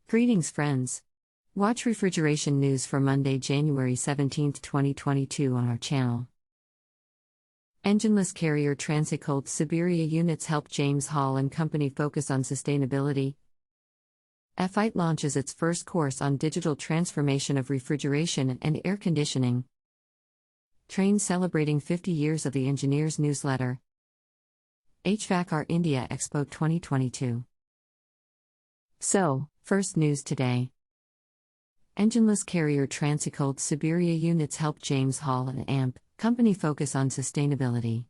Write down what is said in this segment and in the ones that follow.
Greetings, friends. Watch refrigeration news for Monday, January 17, 2022 on our channel. Engineless carrier Transicold Syberia units help James Hall and Company focus on sustainability. AEFYT launches its first course on digital transformation of refrigeration and air conditioning. Trane celebrating 50 years of the Engineers newsletter. Hvac-R India Expo 2022. So, first news today. Engineless carrier Transicold Syberia units help James Hall and Company focus on sustainability.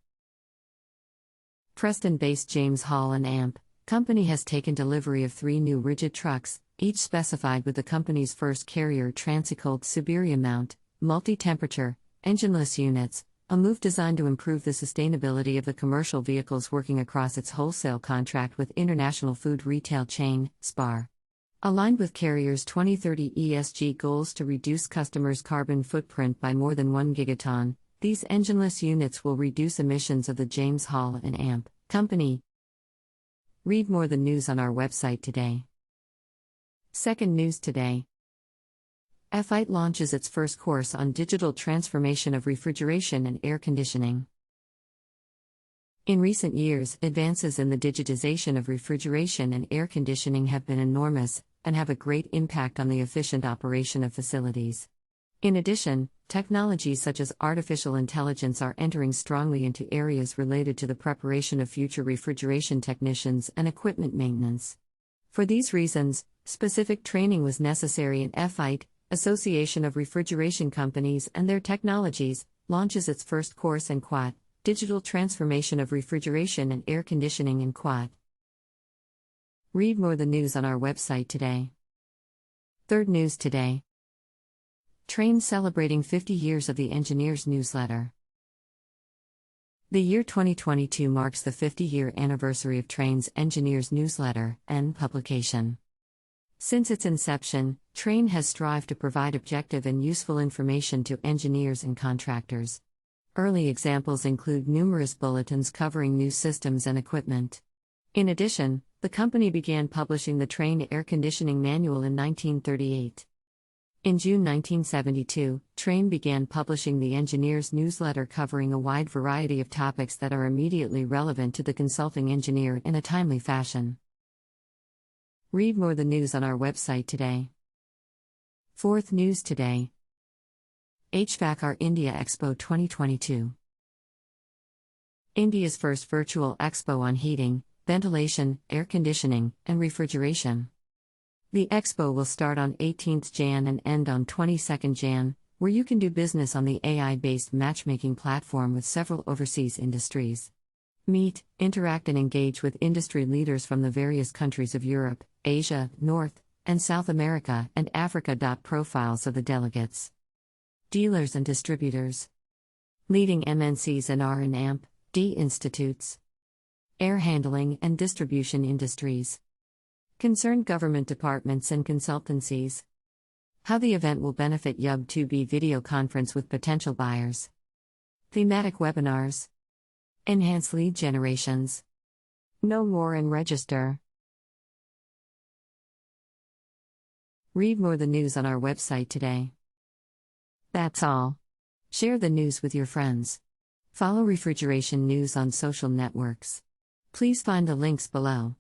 Preston-based James Hall and Company has taken delivery of 3 new rigid trucks, each specified with the company's first carrier Transicold Syberia mount, multi-temperature, engineless units, a move designed to improve the sustainability of the commercial vehicles working across its wholesale contract with international food retail chain, SPAR. Aligned with Carrier's 2030 ESG goals to reduce customers' carbon footprint by more than 1 gigaton, these engineless units will reduce emissions of the James Hall and Company. Read more the news on our website today. Second news today. AEFYT launches its first course on digital transformation of refrigeration and air conditioning. In recent years, advances in the digitization of refrigeration and air conditioning have been enormous, and have a great impact on the efficient operation of facilities. In addition, technologies such as artificial intelligence are entering strongly into areas related to the preparation of future refrigeration technicians and equipment maintenance. For these reasons, specific training was necessary, and AEFYT, Association of Refrigeration Companies and Their Technologies, launches its first course in Hvac-R, Digital Transformation of Refrigeration and Air Conditioning in Hvac-R. Read more the news on our website today. Third news today. Trane celebrating 50 years of the Engineers newsletter. The year 2022 marks the 50-year anniversary of Trane's Engineers newsletter and publication. Since its inception, Trane has strived to provide objective and useful information to engineers and contractors. Early examples include numerous bulletins covering new systems and equipment. In addition, the company began publishing the Trane Air Conditioning Manual in 1938. In June 1972, Trane began publishing the Engineers newsletter covering a wide variety of topics that are immediately relevant to the consulting engineer in a timely fashion. Read more the news on our website today. Fourth news today. Hvac-R India Expo 2022. India's first virtual expo on heating, ventilation, air conditioning, and refrigeration. The expo will start on 18th Jan and end on 22nd Jan, where you can do business on the AI-based matchmaking platform with several overseas industries. Meet, interact and engage with industry leaders from the various countries of Europe, Asia, North and South America and Africa. Profiles of the delegates. Dealers and distributors. Leading MNCs and R&D institutes. Air handling and distribution industries. Concerned government departments and consultancies. How the event will benefit UB2B video conference with potential buyers. Thematic webinars. Enhance lead generations. Know more and register. Read more the news on our website today. That's all. Share the news with your friends. Follow refrigeration news on social networks. Please find the links below.